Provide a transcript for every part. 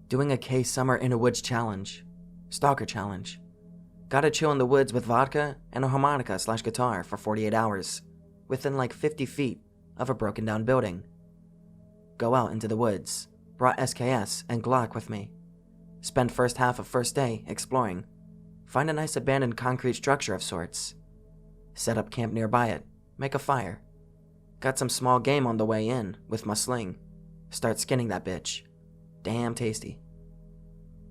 Doing a K Summer in a Woods challenge. Stalker challenge. Gotta chill in the woods with vodka and a harmonica/guitar for 48 hours, within like 50 feet of a broken down building. Go out into the woods. Brought SKS and Glock with me. Spend first half of first day exploring. Find a nice abandoned concrete structure of sorts. Set up camp nearby it. Make a fire. Got some small game on the way in with my sling. Start skinning that bitch. Damn tasty.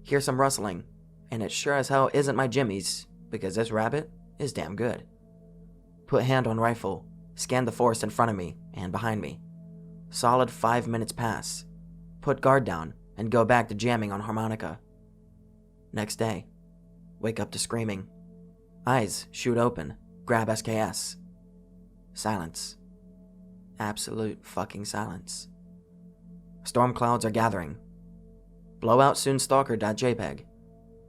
Hear some rustling, and it sure as hell isn't my jimmies, because this rabbit is damn good. Put hand on rifle, scan the forest in front of me and behind me. Solid 5 minutes pass. Put guard down and go back to jamming on harmonica. Next day, wake up to screaming. Eyes shoot open, grab SKS. Silence. Absolute fucking silence. Storm clouds are gathering. Blowout soon stalker.jpg.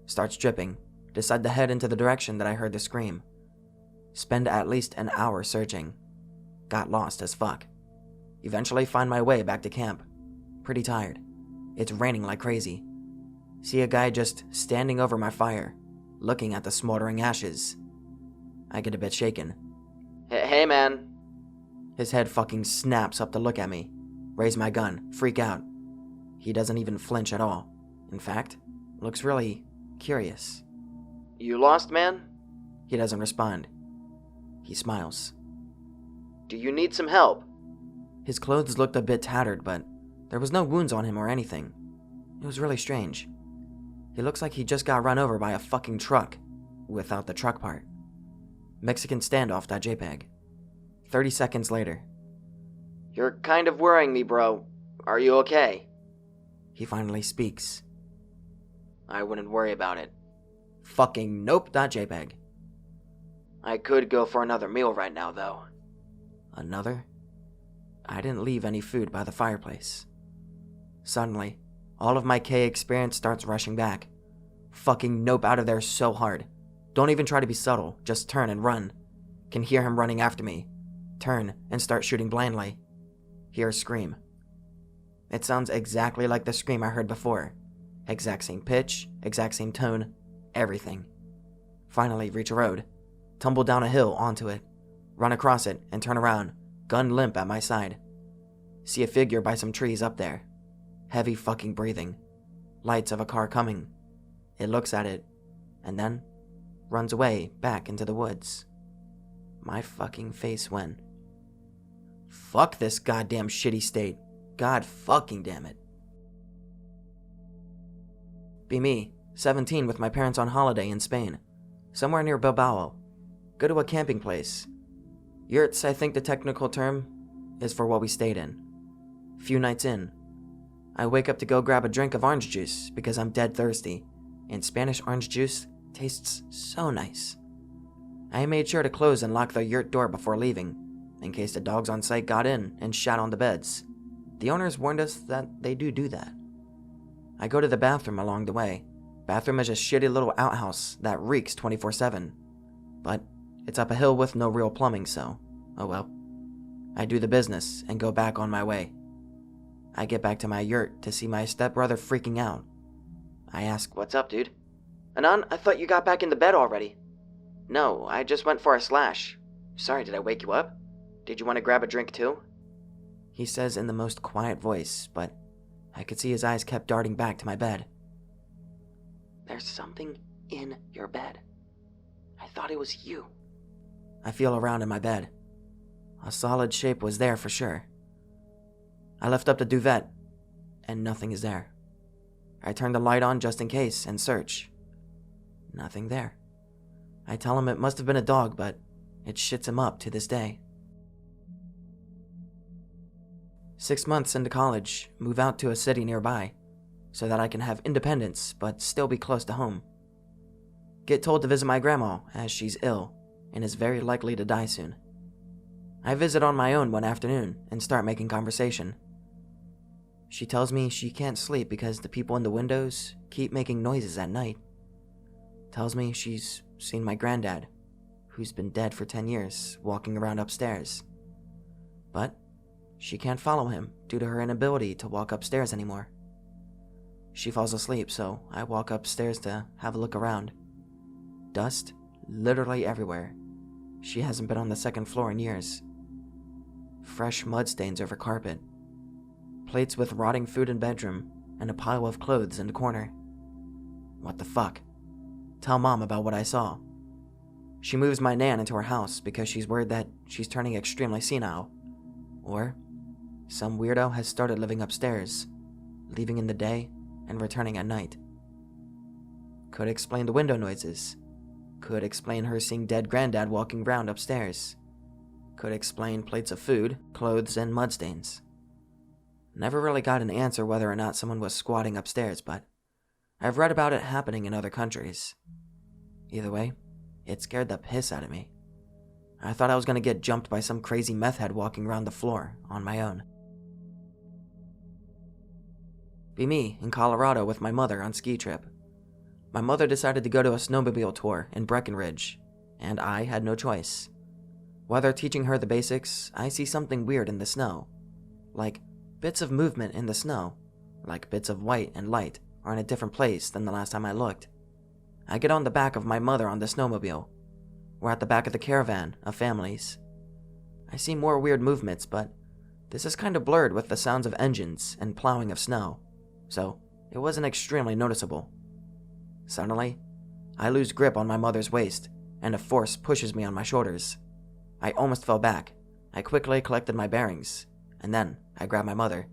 Starts dripping. Decide to head into the direction that I heard the scream. Spend at least an hour searching. Got lost as fuck. Eventually find my way back to camp. Pretty tired. It's raining like crazy. See a guy just standing over my fire, looking at the smoldering ashes. I get a bit shaken. Hey man. His head fucking snaps up to look at me. Raise my gun, freak out. He doesn't even flinch at all. In fact, looks really curious. You lost, man? He doesn't respond. He smiles. Do you need some help? His clothes looked a bit tattered, but there was no wounds on him or anything. It was really strange. He looks like he just got run over by a fucking truck, without the truck part. Mexican standoff.jpg. 30 seconds later. You're kind of worrying me, bro. Are you okay? He finally speaks. I wouldn't worry about it. Fucking nope.jpg. I could go for another meal right now, though. Another? I didn't leave any food by the fireplace. Suddenly, all of my K experience starts rushing back. Fucking nope out of there so hard. Don't even try to be subtle, just turn and run. Can hear him running after me. Turn and start shooting blindly. Hear a scream. It sounds exactly like the scream I heard before. Exact same pitch, exact same tone, everything. Finally reach a road. Tumble down a hill onto it. Run across it and turn around, gun limp at my side. See a figure by some trees up there. Heavy fucking breathing. Lights of a car coming. It looks at it, and then runs away back into the woods. My fucking face went. Fuck this goddamn shitty state. God fucking damn it. Be me, 17 with my parents on holiday in Spain. Somewhere near Bilbao. Go to a camping place. Yurts, I think the technical term, is for what we stayed in. Few nights in, I wake up to go grab a drink of orange juice because I'm dead thirsty, and Spanish orange juice tastes so nice. I made sure to close and lock the yurt door before leaving, in case the dogs on site got in and shat on the beds. The owners warned us that they do that. I go to the bathroom along the way. Bathroom is a shitty little outhouse that reeks 24/7. But it's up a hill with no real plumbing, so oh well. I do the business and go back on my way. I get back to my yurt to see my stepbrother freaking out. I ask, "What's up, dude?" "Anan, I thought you got back into bed already." "No, I just went for a slash. Sorry, did I wake you up? Did you want to grab a drink too?" He says in the most quiet voice, but I could see his eyes kept darting back to my bed. "There's something in your bed. I thought it was you." I feel around in my bed. A solid shape was there for sure. I lift up the duvet, and nothing is there. I turn the light on just in case and search. Nothing there. I tell him it must have been a dog, but it shits him up to this day. 6 months into college, move out to a city nearby, so that I can have independence but still be close to home. Get told to visit my grandma as she's ill and is very likely to die soon. I visit on my own one afternoon and start making conversation. She tells me she can't sleep because the people in the windows keep making noises at night. Tells me she's seen my granddad, who's been dead for 10 years, walking around upstairs. But she can't follow him due to her inability to walk upstairs anymore. She falls asleep, so I walk upstairs to have a look around. Dust literally everywhere. She hasn't been on the second floor in years. Fresh mud stains over carpet. Plates with rotting food in bedroom, and a pile of clothes in the corner. What the fuck? Tell Mom about what I saw. She moves my Nan into her house because she's worried that she's turning extremely senile. Or some weirdo has started living upstairs, leaving in the day and returning at night. Could explain the window noises. Could explain her seeing dead granddad walking around upstairs. Could explain plates of food, clothes, and mud stains. Never really got an answer whether or not someone was squatting upstairs, but I've read about it happening in other countries. Either way, it scared the piss out of me. I thought I was going to get jumped by some crazy meth head walking around the floor on my own. Be me in Colorado with my mother on ski trip. My mother decided to go to a snowmobile tour in Breckenridge, and I had no choice. While they're teaching her the basics, I see something weird in the snow. Like bits of movement in the snow, like bits of white and light are in a different place than the last time I looked. I get on the back of my mother on the snowmobile. We're at the back of the caravan of families. I see more weird movements, but this is kind of blurred with the sounds of engines and plowing of snow, so it wasn't extremely noticeable. Suddenly, I lose grip on my mother's waist, and a force pushes me on my shoulders. I almost fell back. I quickly collected my bearings, and then I grab my mother.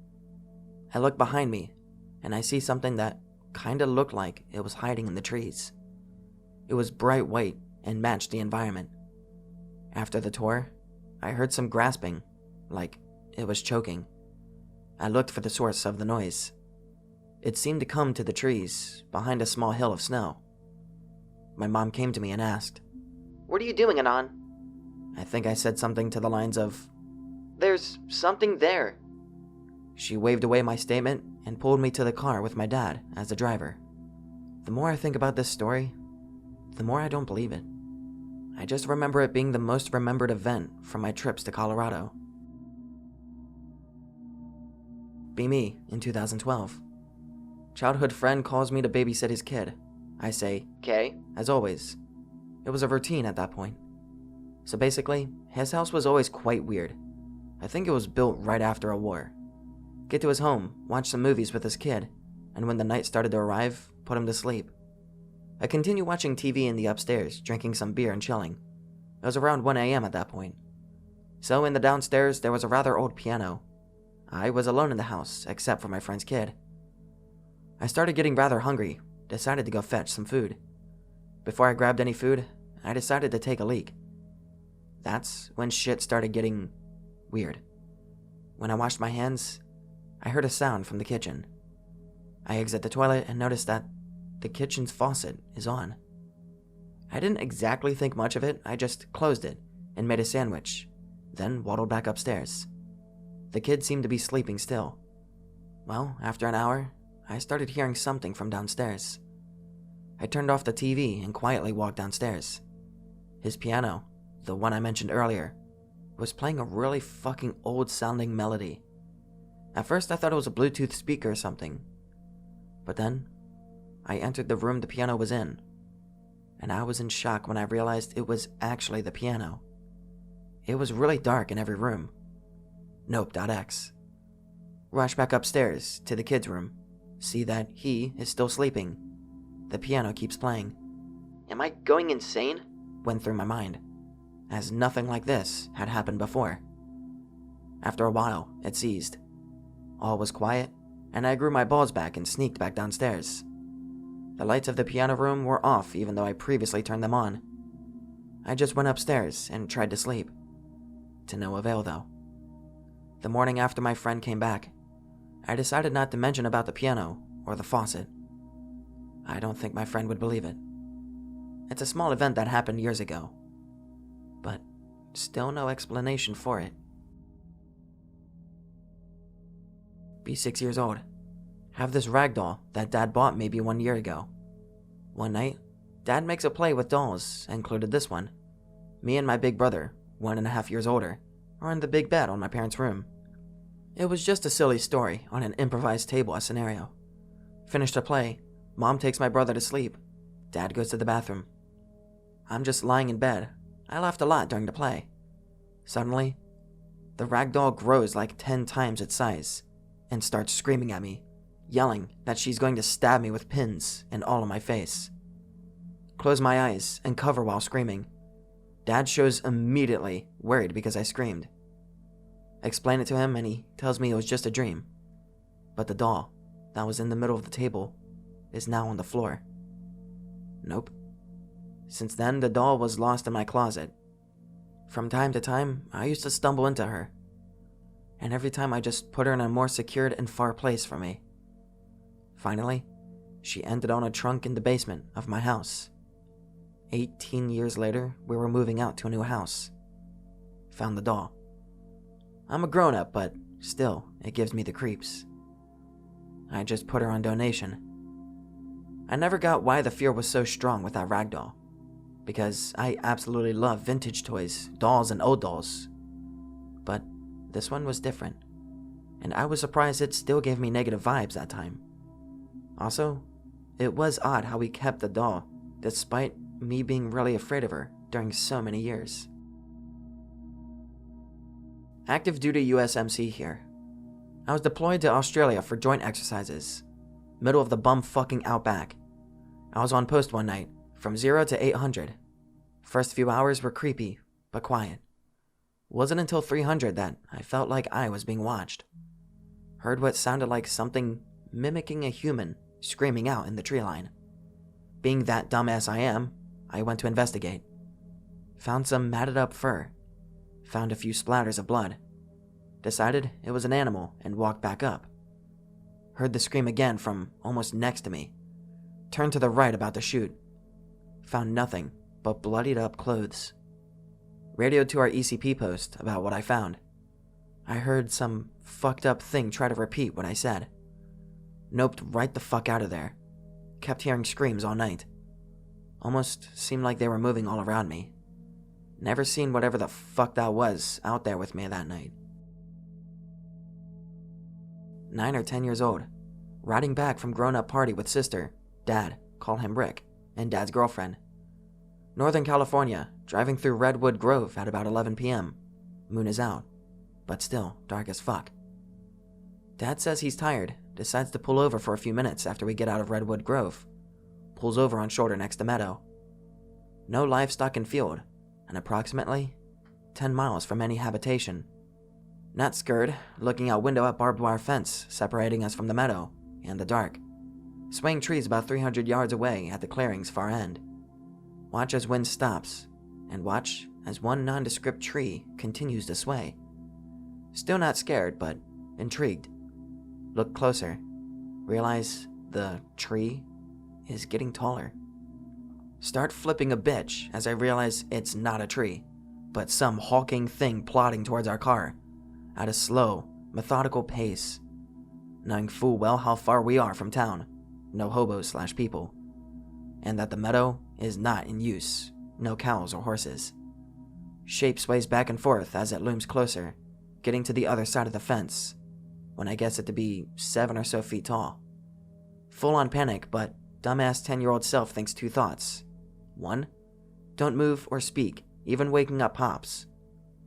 I look behind me, and I see something that kinda looked like it was hiding in the trees. It was bright white and matched the environment. After the tour, I heard some grasping, like it was choking. I looked for the source of the noise. It seemed to come to the trees behind a small hill of snow. My mom came to me and asked, "What are you doing, Anon?" I think I said something to the lines of, "There's something there." She waved away my statement and pulled me to the car with my dad as the driver. The more I think about this story, the more I don't believe it. I just remember it being the most remembered event from my trips to Colorado. Be me in 2012. Childhood friend calls me to babysit his kid. I say, "'Kay," as always. It was a routine at that point. So basically, his house was always quite weird. I think it was built right after a war. Get to his home, watch some movies with his kid, and when the night started to arrive, put him to sleep. I continue watching TV in the upstairs, drinking some beer and chilling. It was around 1 a.m. at that point. So in the downstairs, there was a rather old piano. I was alone in the house, except for my friend's kid. I started getting rather hungry, decided to go fetch some food. Before I grabbed any food, I decided to take a leak. That's when shit started getting weird. When I washed my hands, I heard a sound from the kitchen. I exit the toilet and notice that the kitchen's faucet is on. I didn't exactly think much of it, I just closed it and made a sandwich, then waddled back upstairs. The kid seemed to be sleeping still. Well, after an hour, I started hearing something from downstairs. I turned off the TV and quietly walked downstairs. His piano, the one I mentioned earlier, was playing a really fucking old-sounding melody. At first I thought it was a Bluetooth speaker or something, but then I entered the room the piano was in, and I was in shock when I realized it was actually the piano. It was really dark in every room. Nope.x. Rush back upstairs to the kid's room, see that he is still sleeping. The piano keeps playing. Am I going insane? Went through my mind, as nothing like this had happened before. After a while, it ceased. All was quiet, and I grew my balls back and sneaked back downstairs. The lights of the piano room were off even though I previously turned them on. I just went upstairs and tried to sleep. To no avail though. The morning after my friend came back, I decided not to mention about the piano or the faucet. I don't think my friend would believe it. It's a small event that happened years ago, but still no explanation for it. Be 6 years old. Have this rag doll that Dad bought maybe 1 year ago. One night, Dad makes a play with dolls, included this one. Me and my big brother, 1.5 years older, are in the big bed on my parents' room. It was just a silly story on an improvised table scenario. Finished the play, Mom takes my brother to sleep. Dad goes to the bathroom. I'm just lying in bed. I laughed a lot during the play. Suddenly, the ragdoll grows like 10 times its size and starts screaming at me, yelling that she's going to stab me with pins and all of my face. Close my eyes and cover while screaming. Dad shows immediately worried because I screamed. Explain it to him and he tells me it was just a dream. But the doll that was in the middle of the table is now on the floor. Nope. Since then, the doll was lost in my closet. From time to time, I used to stumble into her. And every time I just put her in a more secured and far place from me. Finally, she ended on a trunk in the basement of my house. 18 years later, we were moving out to a new house. Found the doll. I'm a grown-up, but still, it gives me the creeps. I just put her on donation. I never got why the fear was so strong with that ragdoll, because I absolutely love vintage toys, dolls, and old dolls. But this one was different, and I was surprised it still gave me negative vibes that time. Also, it was odd how we kept the doll, despite me being really afraid of her during so many years. Active duty USMC here. I was deployed to Australia for joint exercises. Middle of the bum-fucking outback. I was on post one night, from 0 to 800. First few hours were creepy, but quiet. Wasn't until 300 that I felt like I was being watched. Heard what sounded like something mimicking a human screaming out in the tree line. Being that dumbass I am, I went to investigate. Found some matted up fur. Found a few splatters of blood. Decided it was an animal and walked back up. Heard the scream again from almost next to me. Turned to the right about to shoot. Found nothing but bloodied up clothes. Radioed to our ECP post about what I found. I heard some fucked up thing try to repeat what I said. Noped right the fuck out of there. Kept hearing screams all night. Almost seemed like they were moving all around me. Never seen whatever the fuck that was out there with me that night. 9 or 10 years old. Riding back from grown-up party with sister, dad, call him Rick, and dad's girlfriend. Northern California, driving through Redwood Grove at about 11 p.m. Moon is out, but still dark as fuck. Dad says he's tired, decides to pull over for a few minutes after we get out of Redwood Grove. Pulls over on shoulder next to meadow. No livestock in field, and approximately 10 miles from any habitation. Not scared, looking out window at barbed wire fence separating us from the meadow and the dark. Swaying trees about 300 yards away at the clearing's far end. Watch as wind stops, and watch as one nondescript tree continues to sway. Still not scared, but intrigued. Look closer. Realize the tree is getting taller. Start flipping a bitch as I realize it's not a tree, but some hulking thing plodding towards our car, at a slow, methodical pace, knowing full well how far we are from town, no hobos/people, and that the meadow is not in use, no cows or horses. Shape sways back and forth as it looms closer, getting to the other side of the fence, when I guess it to be 7 or so feet tall. Full on panic, but dumbass 10-year-old self thinks 2 thoughts. 1, don't move or speak, even waking up Pops,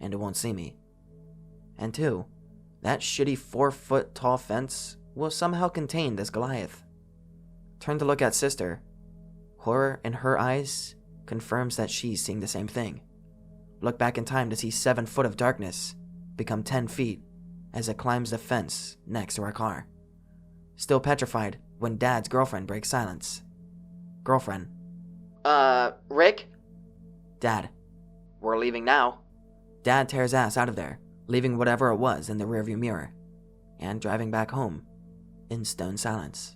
and it won't see me. And 2, that shitty 4-foot tall fence will somehow contain this Goliath. Turn to look at sister. Horror in her eyes confirms that she's seeing the same thing. Look back in time to see 7 foot of darkness become 10 feet as it climbs the fence next to our car. Still petrified when Dad's girlfriend breaks silence. Girlfriend. Rick? Dad. We're leaving now. Dad tears ass out of there, leaving whatever it was in the rearview mirror, and driving back home in stone silence.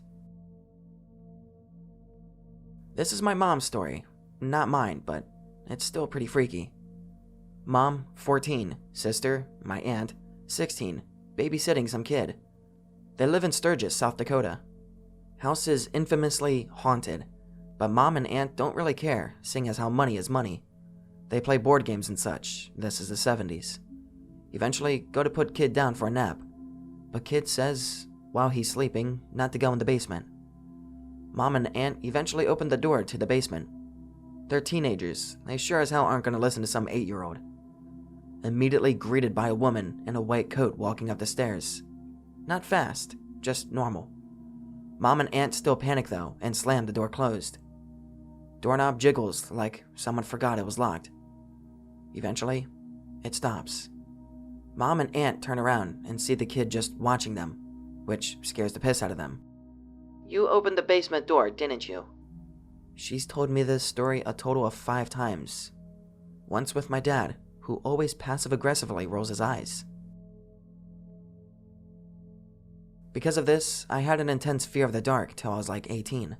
This is my mom's story. Not mine, but it's still pretty freaky. Mom, 14. Sister, my aunt, 16. Babysitting some kid. They live in Sturgis, South Dakota. House is infamously haunted, but Mom and Aunt don't really care, seeing as how money is money. They play board games and such. This is the 70s. Eventually, go to put kid down for a nap, but kid says, while he's sleeping, not to go in the basement. Mom and Aunt eventually opened the door to the basement. They're teenagers. They sure as hell aren't going to listen to some 8-year-old. Immediately greeted by a woman in a white coat walking up the stairs. Not fast, just normal. Mom and Aunt still panic though and slam the door closed. Doorknob jiggles like someone forgot it was locked. Eventually, it stops. Mom and Aunt turn around and see the kid just watching them, which scares the piss out of them. "You opened the basement door, didn't you?" She's told me this story a total of 5 times. Once with my dad, who always passive-aggressively rolls his eyes. Because of this, I had an intense fear of the dark till I was like 18.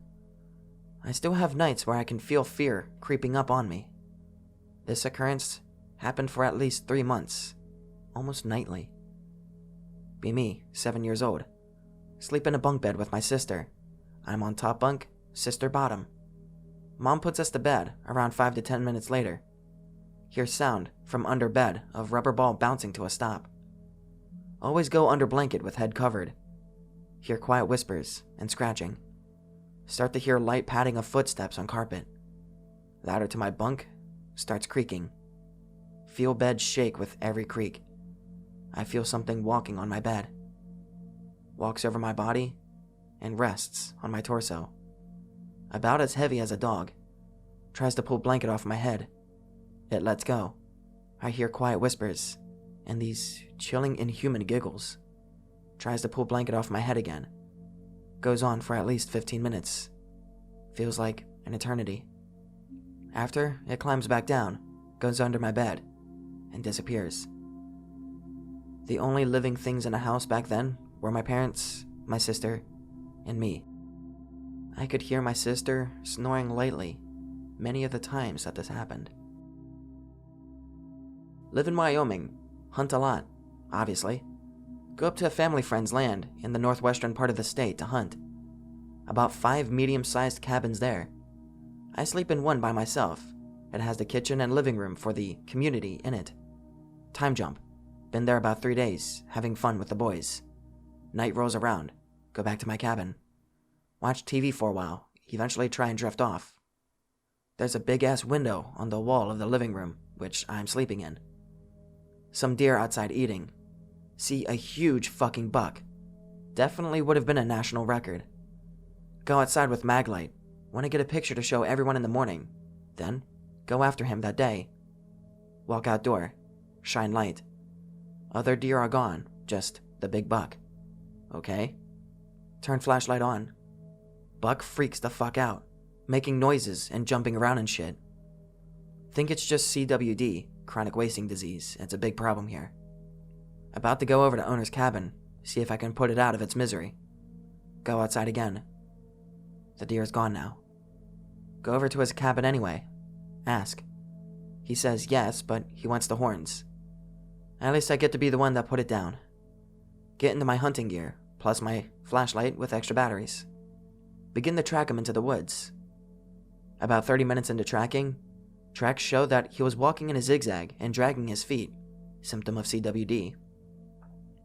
I still have nights where I can feel fear creeping up on me. This occurrence happened for at least 3 months, almost nightly. Be me, 7 years old. Sleep in a bunk bed with my sister. I'm on top bunk, sister bottom. Mom puts us to bed around 5 to 10 minutes later. Hear sound from under bed of rubber ball bouncing to a stop. Always go under blanket with head covered. Hear quiet whispers and scratching. Start to hear light padding of footsteps on carpet. Ladder to my bunk starts creaking. Feel bed shake with every creak. I feel something walking on my bed. Walks over my body and rests on my torso. About as heavy as a dog. Tries to pull blanket off my head. It lets go. I hear quiet whispers and these chilling inhuman giggles. Tries to pull blanket off my head again. Goes on for at least 15 minutes. Feels like an eternity. After, it climbs back down, goes under my bed, and disappears. The only living things in the house back then were my parents, my sister, and me. I could hear my sister snoring lightly many of the times that this happened. Live in Wyoming. Hunt a lot, obviously. Go up to a family friend's land in the northwestern part of the state to hunt. About 5 medium-sized cabins there. I sleep in one by myself. It has the kitchen and living room for the community in it. Time jump. Been there about 3 days, having fun with the boys. Night rolls around. Go back to my cabin. Watch TV for a while, eventually try and drift off. There's a big-ass window on the wall of the living room, which I'm sleeping in. Some deer outside eating. See a huge fucking buck. Definitely would have been a national record. Go outside with maglite. Want to get a picture to show everyone in the morning. Then, go after him that day. Walk outdoor. Shine light. Other deer are gone, just the big buck. Okay? Turn flashlight on. Buck freaks the fuck out, making noises and jumping around and shit. Think it's just CWD, chronic wasting disease. It's a big problem here. About to go over to owner's cabin, see if I can put it out of its misery. Go outside again. The deer's gone now. Go over to his cabin anyway. Ask. He says yes, but he wants the horns. At least I get to be the one that put it down. Get into my hunting gear, plus my flashlight with extra batteries. Begin to track him into the woods. About 30 minutes into tracking, tracks show that he was walking in a zigzag and dragging his feet, symptom of CWD.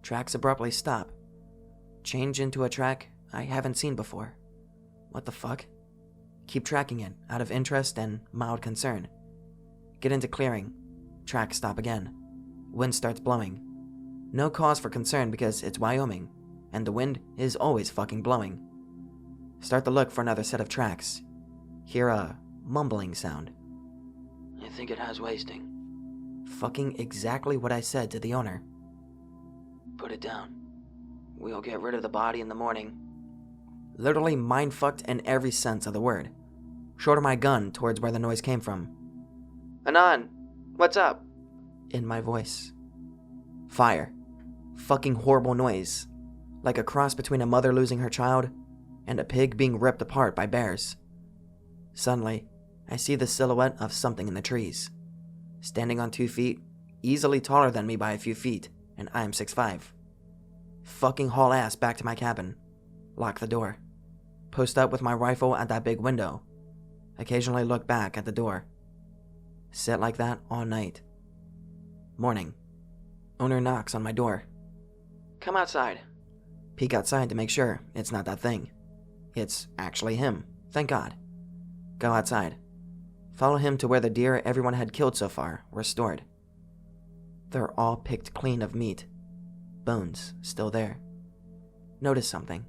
Tracks abruptly stop. Change into a track I haven't seen before. What the fuck? Keep tracking it, out of interest and mild concern. Get into clearing. Tracks stop again. Wind starts blowing. No cause for concern because it's Wyoming, and the wind is always fucking blowing. Start to look for another set of tracks. Hear a mumbling sound. I think it has wasting. Fucking exactly what I said to the owner. Put it down. We'll get rid of the body in the morning. Literally mind-fucked in every sense of the word. Shoulder my gun towards where the noise came from. Anon, what's up? In my voice. Fire. Fucking horrible noise. Like a cross between a mother losing her child and a pig being ripped apart by bears. Suddenly, I see the silhouette of something in the trees. Standing on 2 feet, easily taller than me by a few feet, and I am 6'5". Fucking haul ass back to my cabin. Lock the door. Post up with my rifle at that big window. Occasionally look back at the door. Sit like that all night. Morning. Owner knocks on my door. Come outside. Peek outside to make sure it's not that thing. It's actually him, thank God. Go outside. Follow him to where the deer everyone had killed so far were stored. They're all picked clean of meat. Bones still there. Notice something.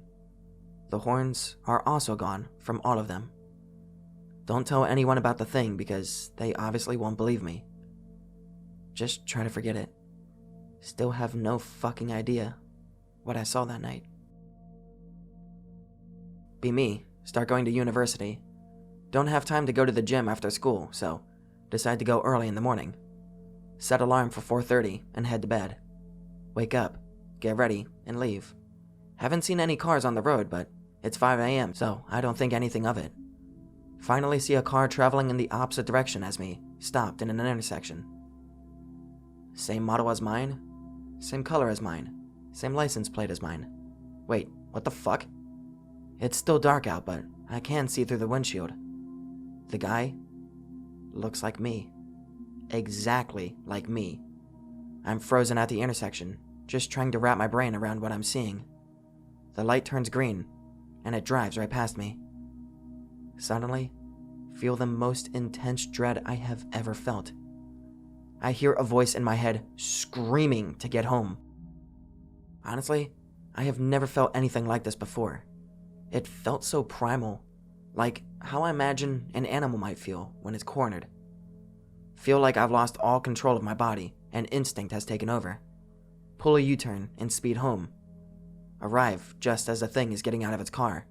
The horns are also gone from all of them. Don't tell anyone about the thing because they obviously won't believe me. Just try to forget it. Still have no fucking idea what I saw that night. Be me, start going to university. Don't have time to go to the gym after school, so decide to go early in the morning. Set alarm for 4:30 and head to bed. Wake up, get ready, and leave. Haven't seen any cars on the road, but it's 5 a.m., so I don't think anything of it. Finally see a car traveling in the opposite direction as me, stopped in an intersection. Same model as mine, same color as mine, same license plate as mine. Wait, what the fuck? It's still dark out, but I can see through the windshield. The guy looks like me. Exactly like me. I'm frozen at the intersection, just trying to wrap my brain around what I'm seeing. The light turns green, and it drives right past me. Suddenly, feel the most intense dread I have ever felt. I hear a voice in my head screaming to get home. Honestly, I have never felt anything like this before. It felt so primal, like how I imagine an animal might feel when it's cornered. Feel like I've lost all control of my body and instinct has taken over. Pull a U-turn and speed home. Arrive just as the thing is getting out of its car.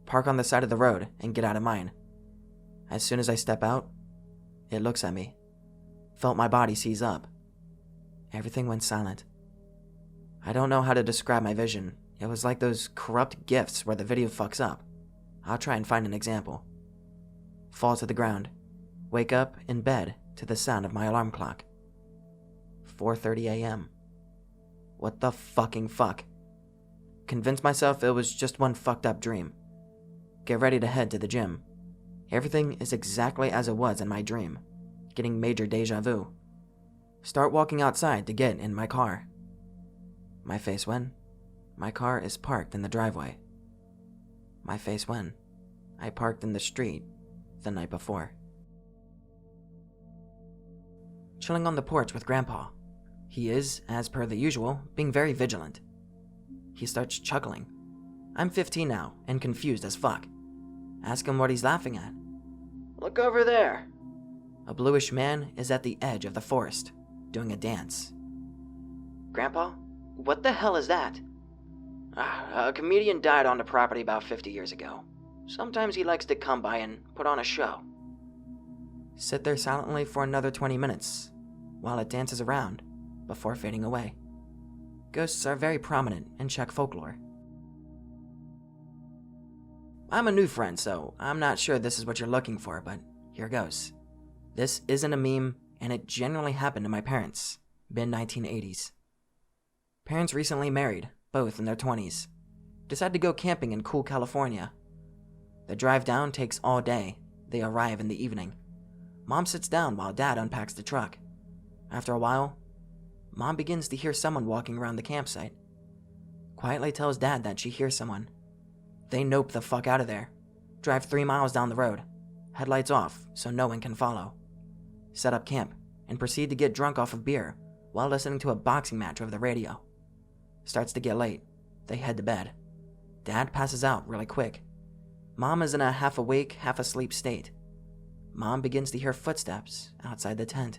Park on the side of the road and get out of mine. As soon as I step out, it looks at me. Felt my body seize up. Everything went silent. I don't know how to describe my vision. It was like those corrupt GIFs where the video fucks up. I'll try and find an example. Fall to the ground. Wake up in bed to the sound of my alarm clock. 4:30 a.m. What the fucking fuck? Convince myself it was just one fucked up dream. Get ready to head to the gym. Everything is exactly as it was in my dream. Getting major deja vu. Start walking outside to get in my car. My face when? My car is parked in the driveway. My face when? I parked in the street the night before. Chilling on the porch with Grandpa. He is, as per the usual, being very vigilant. He starts chuckling. I'm 15 now and confused as fuck. Ask him what he's laughing at. Look over there. A bluish man is at the edge of the forest, doing a dance. Grandpa, what the hell is that? A comedian died on the property about 50 years ago. Sometimes he likes to come by and put on a show. Sit there silently for another 20 minutes, while it dances around, before fading away. Ghosts are very prominent in Czech folklore. I'm a new friend, so I'm not sure this is what you're looking for, but here goes. This isn't a meme, and it genuinely happened to my parents, mid-1980s. Parents recently married, both in their 20s. Decide to go camping in cool California. The drive down takes all day. They arrive in the evening. Mom sits down while Dad unpacks the truck. After a while, Mom begins to hear someone walking around the campsite. Quietly tells Dad that she hears someone. They nope the fuck out of there. Drive 3 miles down the road. Headlights off so no one can follow. Set up camp and proceed to get drunk off of beer while listening to a boxing match over the radio. Starts to get late. They head to bed. Dad passes out really quick. Mom is in a half-awake, half-asleep state. Mom begins to hear footsteps outside the tent.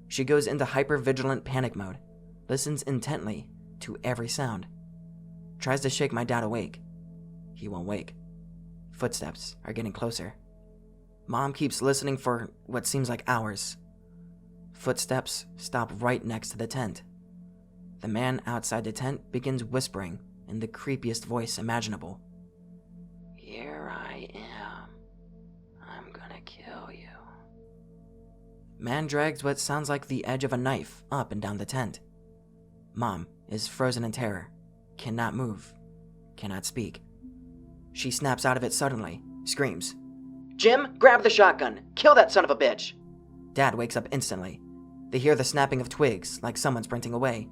She goes into hyper-vigilant panic mode, listens intently to every sound. Tries to shake my dad awake. He won't wake. Footsteps are getting closer. Mom keeps listening for what seems like hours. Footsteps stop right next to the tent. The man outside the tent begins whispering in the creepiest voice imaginable. Here I am. I'm gonna kill you. Man drags what sounds like the edge of a knife up and down the tent. Mom is frozen in terror, cannot move, cannot speak. She snaps out of it suddenly, screams, Jim, grab the shotgun, kill that son of a bitch. Dad wakes up instantly. They hear the snapping of twigs like someone sprinting away.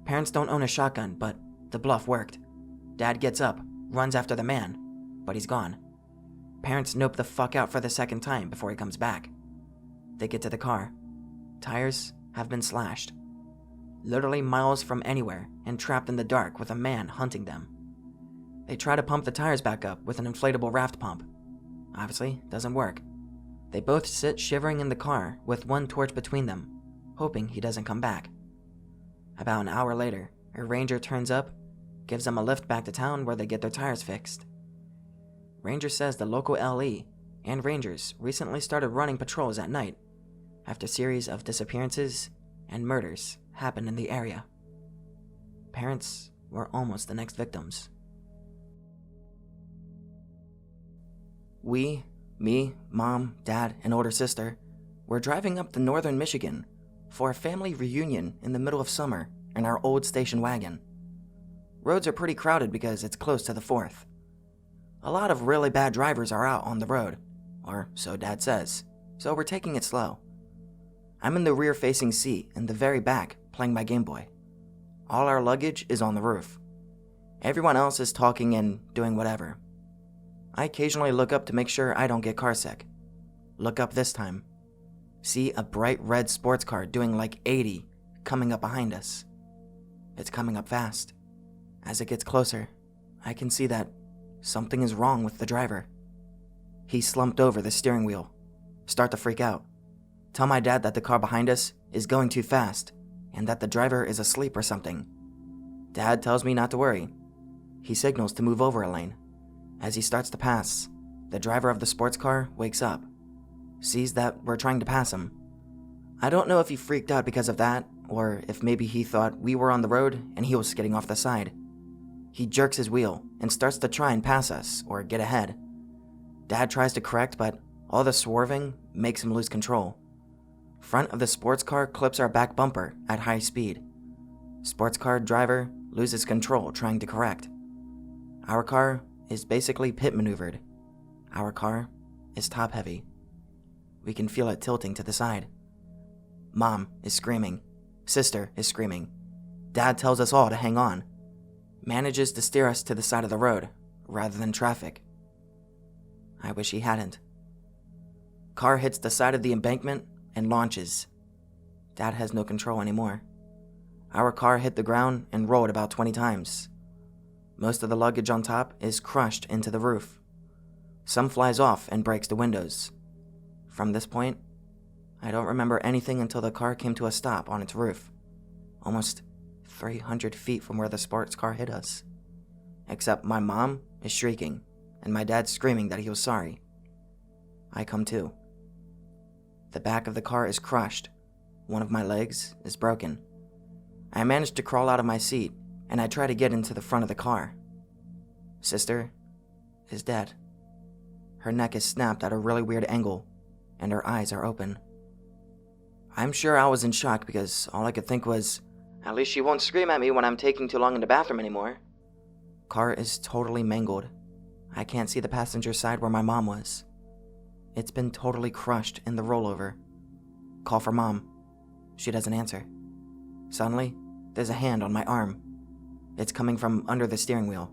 Parents don't own a shotgun, but the bluff worked. Dad gets up, runs after the man, but he's gone. Parents nope the fuck out for the second time before he comes back. They get to the car. Tires have been slashed. Literally miles from anywhere and trapped in the dark with a man hunting them. They try to pump the tires back up with an inflatable raft pump. Obviously, doesn't work. They both sit shivering in the car with one torch between them, hoping he doesn't come back. About an hour later, a ranger turns up, gives them a lift back to town where they get their tires fixed. Ranger says the local LE and rangers recently started running patrols at night after a series of disappearances and murders happened in the area. Parents were almost the next victims. We, me, mom, dad, and older sister, were driving up to northern Michigan for a family reunion in the middle of summer in our old station wagon. Roads are pretty crowded because it's close to the 4th. A lot of really bad drivers are out on the road, or so Dad says, so we're taking it slow. I'm in the rear-facing seat in the very back playing my Game Boy. All our luggage is on the roof. Everyone else is talking and doing whatever. I occasionally look up to make sure I don't get carsick. Look up this time. See a bright red sports car doing like 80 coming up behind us. It's coming up fast. As it gets closer, I can see that something is wrong with the driver. He's slumped over the steering wheel. Start to freak out. Tell my dad that the car behind us is going too fast and that the driver is asleep or something. Dad tells me not to worry. He signals to move over a lane. As he starts to pass, the driver of the sports car wakes up, sees that we're trying to pass him. I don't know if he freaked out because of that, or if maybe he thought we were on the road and he was skidding off the side. He jerks his wheel and starts to try and pass us or get ahead. Dad tries to correct, but all the swerving makes him lose control. Front of the sports car clips our back bumper at high speed. Sports car driver loses control trying to correct. Our car is basically pit maneuvered. Our car is top heavy. We can feel it tilting to the side. Mom is screaming. Sister is screaming. Dad tells us all to hang on. Manages to steer us to the side of the road rather than traffic. I wish he hadn't. Car hits the side of the embankment and launches. Dad has no control anymore. Our car hit the ground and rolled about 20 times. Most of the luggage on top is crushed into the roof. Some flies off and breaks the windows. From this point, I don't remember anything until the car came to a stop on its roof, almost 300 feet from where the sports car hit us. Except my mom is shrieking, and my dad screaming that he was sorry. I come to. The back of the car is crushed. One of my legs is broken. I managed to crawl out of my seat, and I try to get into the front of the car. Sister is dead. Her neck is snapped at a really weird angle, and her eyes are open. I'm sure I was in shock because all I could think was, at least she won't scream at me when I'm taking too long in the bathroom anymore. Car is totally mangled. I can't see the passenger side where my mom was. It's been totally crushed in the rollover. Call for Mom. She doesn't answer. Suddenly, there's a hand on my arm. It's coming from under the steering wheel.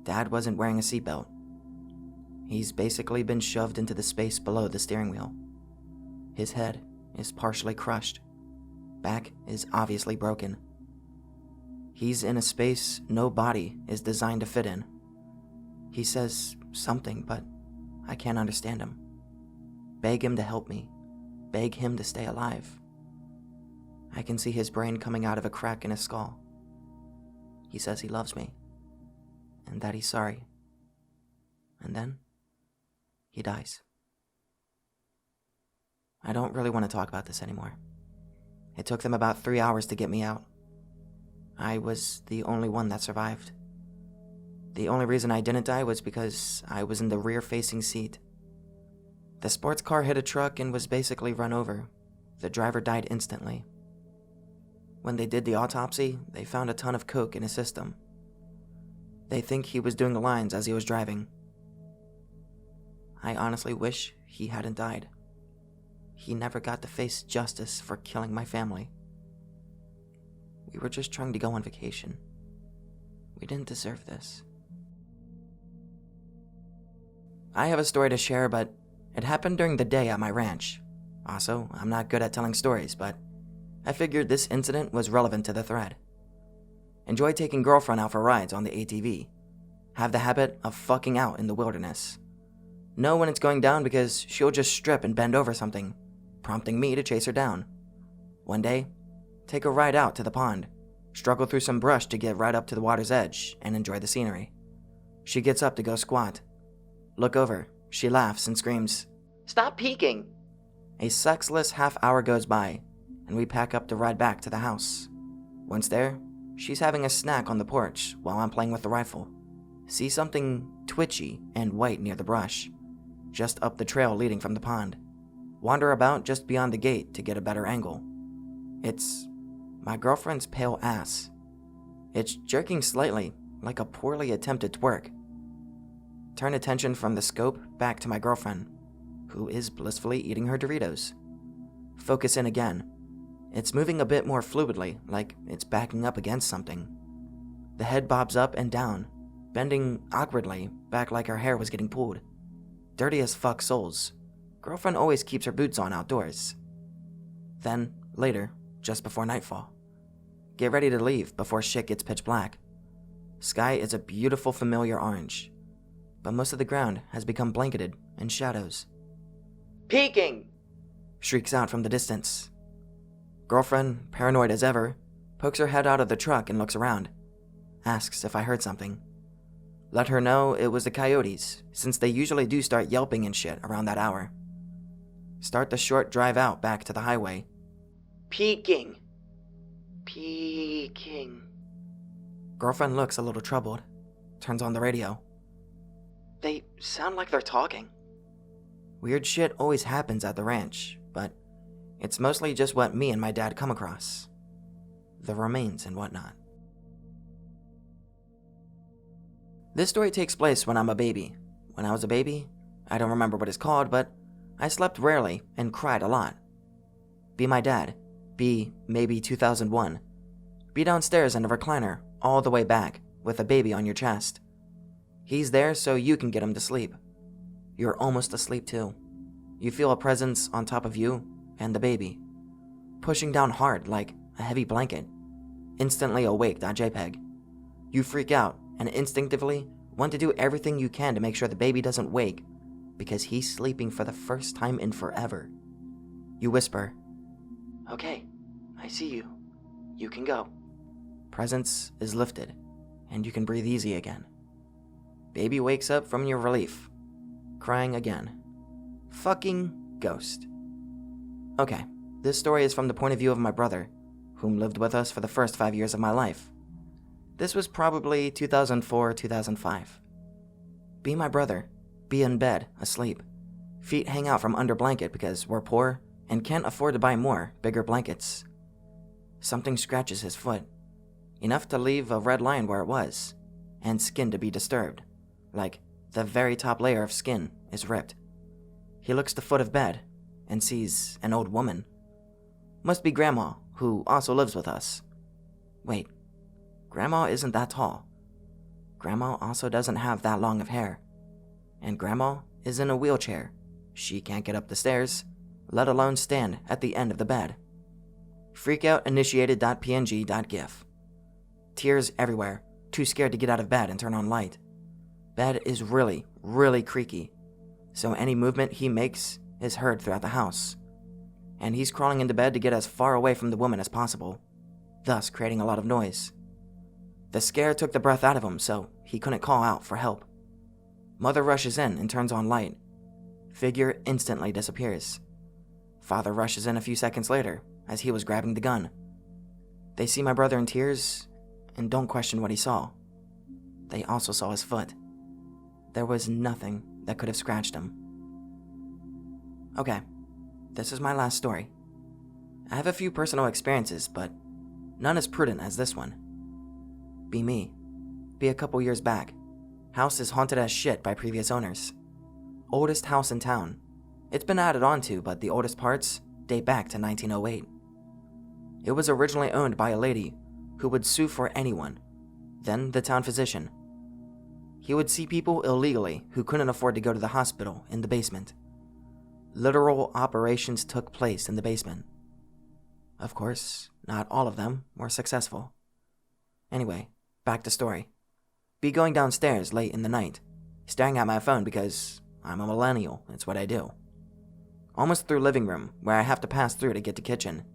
Dad wasn't wearing a seatbelt. He's basically been shoved into the space below the steering wheel. His head is partially crushed. Back is obviously broken. He's in a space no body is designed to fit in. He says something, but I can't understand him. Beg him to help me. Beg him to stay alive. I can see his brain coming out of a crack in his skull. He says he loves me, and that he's sorry. And then, he dies. I don't really want to talk about this anymore. It took them about 3 hours to get me out. I was the only one that survived. The only reason I didn't die was because I was in the rear-facing seat. The sports car hit a truck and was basically run over. The driver died instantly. When they did the autopsy, they found a ton of coke in his system. They think he was doing the lines as he was driving. I honestly wish he hadn't died. He never got to face justice for killing my family. We were just trying to go on vacation. We didn't deserve this. I have a story to share, but it happened during the day at my ranch. Also, I'm not good at telling stories, but I figured this incident was relevant to the thread. Enjoy taking girlfriend out for rides on the ATV. Have the habit of fucking out in the wilderness. Know when it's going down because she'll just strip and bend over something, prompting me to chase her down. One day, take a ride out to the pond, struggle through some brush to get right up to the water's edge and enjoy the scenery. She gets up to go squat. Look over, she laughs and screams, "Stop peeking!" A sexless half hour goes by, and we pack up to ride back to the house. Once there, she's having a snack on the porch while I'm playing with the rifle. See something twitchy and white near the brush, just up the trail leading from the pond. Wander about just beyond the gate to get a better angle. It's my girlfriend's pale ass. It's jerking slightly, like a poorly attempted twerk. Turn attention from the scope back to my girlfriend, who is blissfully eating her Doritos. Focus in again. It's moving a bit more fluidly, like it's backing up against something. The head bobs up and down, bending awkwardly back like her hair was getting pulled. Dirty as fuck souls. Girlfriend always keeps her boots on outdoors. Then, later, just before nightfall. Get ready to leave before shit gets pitch black. Sky is a beautiful familiar orange, but most of the ground has become blanketed in shadows. "Peeking!" shrieks out from the distance. Girlfriend, paranoid as ever, pokes her head out of the truck and looks around. Asks if I heard something. Let her know it was the coyotes, since they usually do start yelping and shit around that hour. Start the short drive out back to the highway. "Peeking. Peeking." Girlfriend looks a little troubled, turns on the radio. "They sound like they're talking." Weird shit always happens at the ranch, but it's mostly just what me and my dad come across. The remains and whatnot. This story takes place when I'm a baby. When I was a baby, I don't remember what it's called, but I slept rarely and cried a lot. Be my dad. Be maybe 2001. Be downstairs in a recliner all the way back with a baby on your chest. He's there so you can get him to sleep. You're almost asleep too. You feel a presence on top of you and the baby, pushing down hard like a heavy blanket. Instantly awake.jpg. You freak out and instinctively want to do everything you can to make sure the baby doesn't wake because he's sleeping for the first time in forever. You whisper, "Okay, I see you. You can go." Presence is lifted, and you can breathe easy again. Baby wakes up from your relief, crying again. Fucking ghost. Okay, this story is from the point of view of my brother, whom lived with us for the first 5 years of my life. This was probably 2004, 2005. Be my brother. Be in bed, asleep. Feet hang out from under blanket because we're poor and can't afford to buy more, bigger blankets. Something scratches his foot, enough to leave a red line where it was, and skin to be disturbed, like the very top layer of skin is ripped. He looks to foot of bed and sees an old woman. Must be Grandma, who also lives with us. Wait, Grandma isn't that tall. Grandma also doesn't have that long of hair. And Grandma is in a wheelchair. She can't get up the stairs, let alone stand at the end of the bed. Freakout-initiated.png.gif. Tears everywhere, too scared to get out of bed and turn on light. Bed is really, really creaky, so any movement he makes is heard throughout the house. And he's crawling into bed to get as far away from the woman as possible, thus creating a lot of noise. The scare took the breath out of him, so he couldn't call out for help. Mother rushes in and turns on light. Figure instantly disappears. Father rushes in a few seconds later, as he was grabbing the gun. They see my brother in tears, and don't question what he saw. They also saw his foot. There was nothing that could have scratched him. Okay, this is my last story. I have a few personal experiences, but none as prudent as this one. Be me. Be a couple years back. House is haunted as shit by previous owners. Oldest house in town. It's been added on to, but the oldest parts date back to 1908. It was originally owned by a lady who would sue for anyone, then the town physician. He would see people illegally who couldn't afford to go to the hospital in the basement. Literal operations took place in the basement. Of course, not all of them were successful. Anyway, back to story. Be going downstairs late in the night, staring at my phone because I'm a millennial, it's what I do. Almost through living room, where I have to pass through to get to kitchen.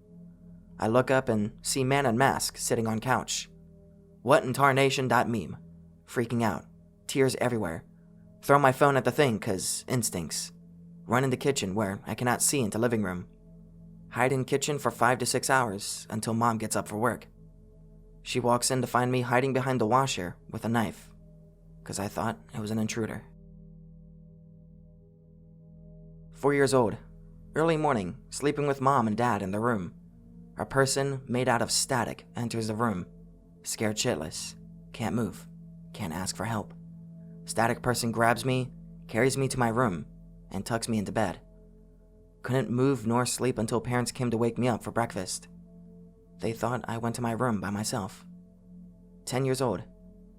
I look up and see man in mask sitting on couch. What in tarnation .meme. Freaking out. Tears everywhere. Throw my phone at the thing cause instincts. Run into kitchen where I cannot see into living room. Hide in kitchen for 5 to 6 hours until mom gets up for work. She walks in to find me hiding behind the washer with a knife, cause I thought it was an intruder. 4 years old. Early morning, sleeping with mom and dad in the room. A person made out of static enters the room. Scared shitless. Can't move. Can't ask for help. Static person grabs me, carries me to my room, and tucks me into bed. Couldn't move nor sleep until parents came to wake me up for breakfast. They thought I went to my room by myself. 10 years old.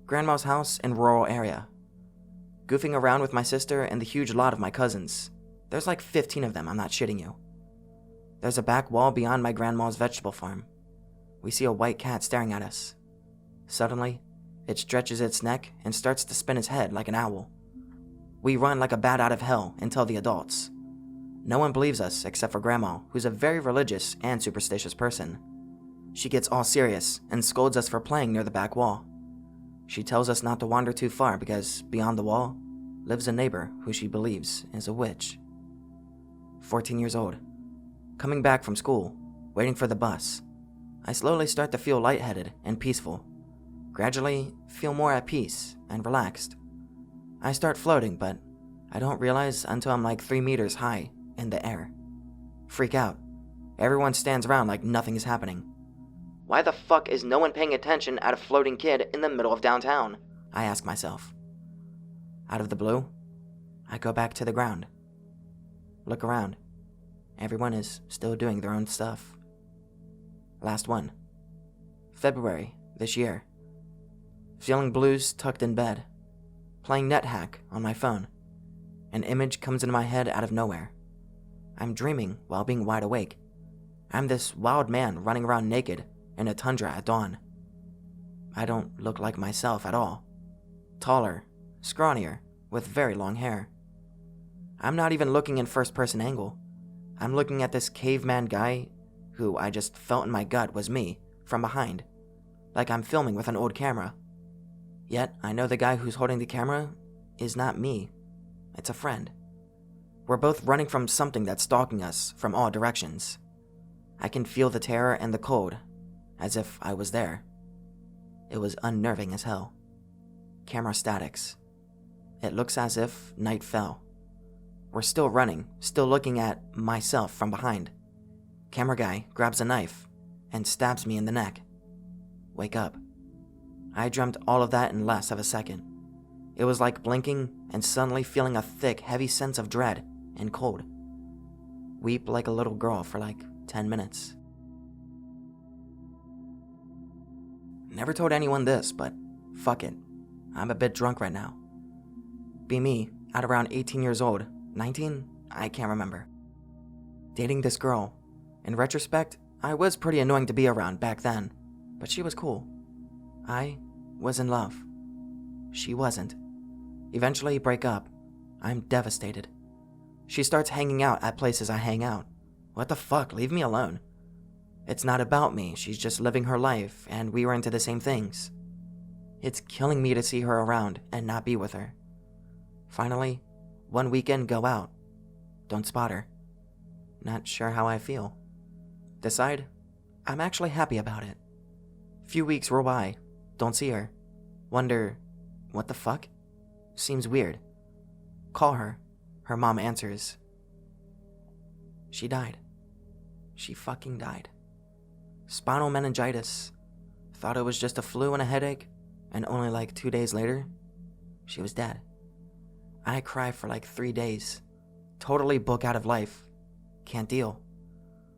Grandma's house in rural area. Goofing around with my sister and the huge lot of my cousins. There's like 15 of them, I'm not shitting you. There's a back wall beyond my grandma's vegetable farm. We see a white cat staring at us. Suddenly, it stretches its neck and starts to spin its head like an owl. We run like a bat out of hell and tell the adults. No one believes us except for Grandma, who's a very religious and superstitious person. She gets all serious and scolds us for playing near the back wall. She tells us not to wander too far because beyond the wall lives a neighbor who she believes is a witch. 14 years old. Coming back from school, waiting for the bus. I slowly start to feel lightheaded and peaceful. Gradually, feel more at peace and relaxed. I start floating, but I don't realize until I'm like 3 meters high in the air. Freak out. Everyone stands around like nothing is happening. Why the fuck is no one paying attention at a floating kid in the middle of downtown? I ask myself. Out of the blue, I go back to the ground. Look around. Everyone is still doing their own stuff. Last one. February this year. Feeling blues tucked in bed. Playing NetHack on my phone. An image comes into my head out of nowhere. I'm dreaming while being wide awake. I'm this wild man running around naked in a tundra at dawn. I don't look like myself at all. Taller, scrawnier, with very long hair. I'm not even looking in first-person angle. I'm looking at this caveman guy who I just felt in my gut was me from behind, like I'm filming with an old camera. Yet I know the guy who's holding the camera is not me. It's a friend. We're both running from something that's stalking us from all directions. I can feel the terror and the cold, as if I was there. It was unnerving as hell. Camera statics. It looks as if night fell. We're still running, still looking at myself from behind. Camera guy grabs a knife and stabs me in the neck. Wake up. I dreamt all of that in less of a second. It was like blinking and suddenly feeling a thick, heavy sense of dread and cold. Weep like a little girl for like 10 minutes. Never told anyone this, but fuck it. I'm a bit drunk right now. Be me, at around 18 years old, 19? I can't remember. Dating this girl. In retrospect, I was pretty annoying to be around back then, but she was cool. I was in love. She wasn't. Eventually break up. I'm devastated. She starts hanging out at places I hang out. What the fuck, leave me alone. It's not about me, she's just living her life, and we were into the same things. It's killing me to see her around and not be with her. Finally, one weekend go out. Don't spot her. Not sure how I feel. Decide, I'm actually happy about it. Few weeks roll by. Don't see her. Wonder, what the fuck? Seems weird. Call her. Her mom answers. She died. She fucking died. Spinal meningitis. Thought it was just a flu and a headache, and only like 2 days later, she was dead. I cry for like 3 days. Totally book out of life. Can't deal.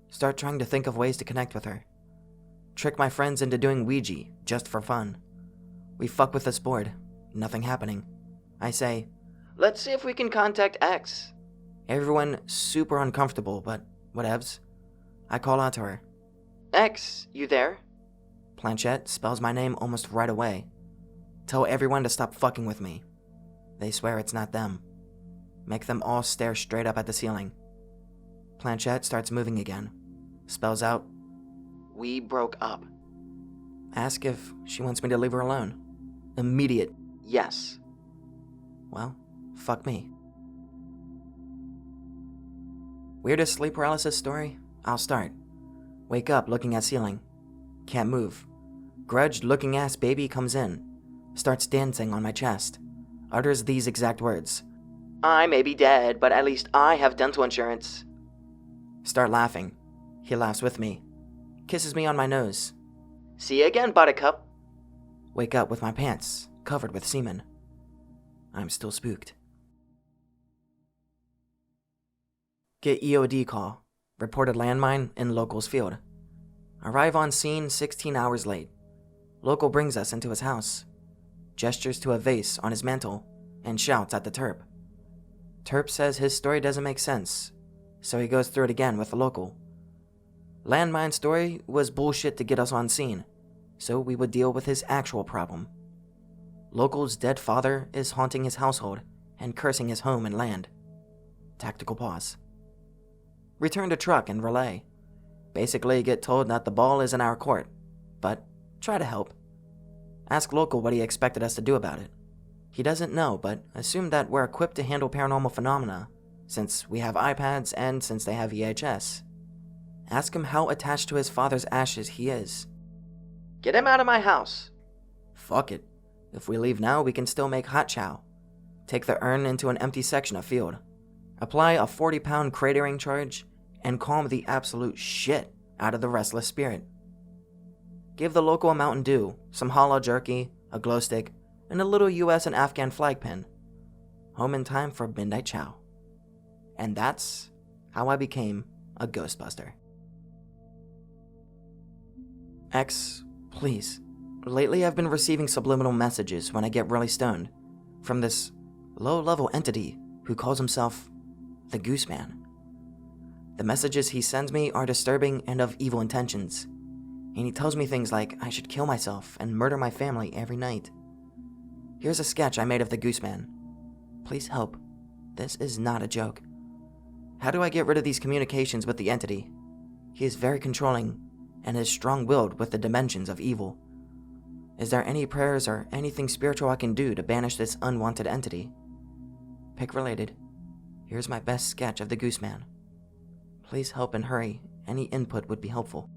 Start trying to think of ways to connect with her. Trick my friends into doing Ouija just for fun. We fuck with this board. Nothing happening. I say, let's see if we can contact X. Everyone super uncomfortable, but whatevs. I call out to her. X, you there? Planchette spells my name almost right away. Tell everyone to stop fucking with me. They swear it's not them. Make them all stare straight up at the ceiling. Planchette starts moving again. Spells out, we broke up. Ask if she wants me to leave her alone. Immediate yes. Well, fuck me. Weirdest sleep paralysis story? I'll start. Wake up looking at ceiling. Can't move. Grudged looking ass baby comes in. Starts dancing on my chest. Utters these exact words. I may be dead, but at least I have dental insurance. Start laughing. He laughs with me. Kisses me on my nose. See you again, buttercup. Wake up with my pants covered with semen. I'm still spooked. Get EOD call. Reported landmine in local's field. Arrive on scene 16 hours late. Local brings us into his house. Gestures to a vase on his mantle and shouts at the Terp. Terp says his story doesn't make sense, so he goes through it again with the local. Landmine story was bullshit to get us on scene, so we would deal with his actual problem. Local's dead father is haunting his household and cursing his home and land. Tactical pause. Return to truck and relay. Basically get told that the ball is in our court, but try to help. Ask local what he expected us to do about it. He doesn't know, but assume that we're equipped to handle paranormal phenomena, since we have iPads and since they have VHS. Ask him how attached to his father's ashes he is. Get him out of my house. Fuck it. If we leave now, we can still make hot chow. Take the urn into an empty section of field. Apply a 40-pound cratering charge and calm the absolute shit out of the restless spirit. Give the local a Mountain Dew, some hollow jerky, a glow stick, and a little US and Afghan flag pin. Home in time for midnight chow. And that's how I became a Ghostbuster. X, please. Lately I've been receiving subliminal messages when I get really stoned from this low-level entity who calls himself the Gooseman. The messages he sends me are disturbing and of evil intentions, and he tells me things like I should kill myself and murder my family every night. Here's a sketch I made of the Gooseman. Please help. This is not a joke. How do I get rid of these communications with the entity? He is very controlling and is strong-willed with the dimensions of evil. Is there any prayers or anything spiritual I can do to banish this unwanted entity? Pick related. Here's my best sketch of the Gooseman. Please help and hurry. Any input would be helpful.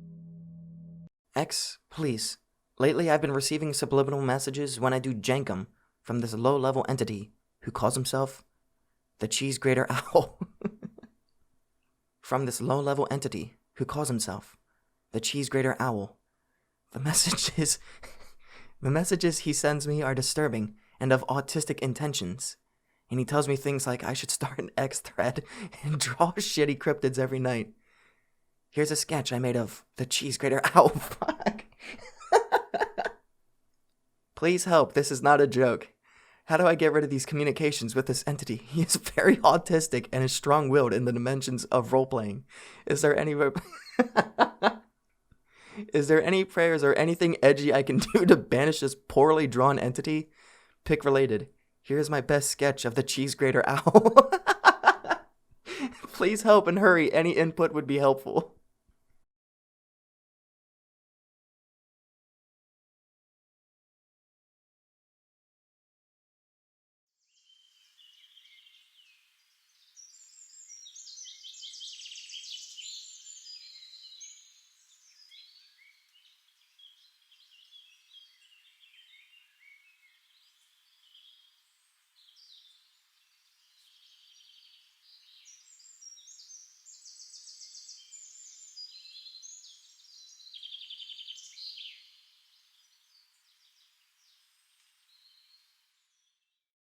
X, please. Lately I've been receiving subliminal messages when I do jankum from this low-level entity who calls himself the Cheese Grater Owl. From this low-level entity who calls himself the Cheese Grater Owl. The messages he sends me are disturbing and of autistic intentions. And he tells me things like I should start an X thread and draw shitty cryptids every night. Here's a sketch I made of the Cheese Grater Owl. Fuck. Please help, this is not a joke. How do I get rid of these communications with this entity? He is very autistic and is strong-willed in the dimensions of role-playing. Is there any prayers or anything edgy I can do to banish this poorly drawn entity? Pick related. Here's my best sketch of the Cheese Grater Owl. Please help and hurry. Any input would be helpful.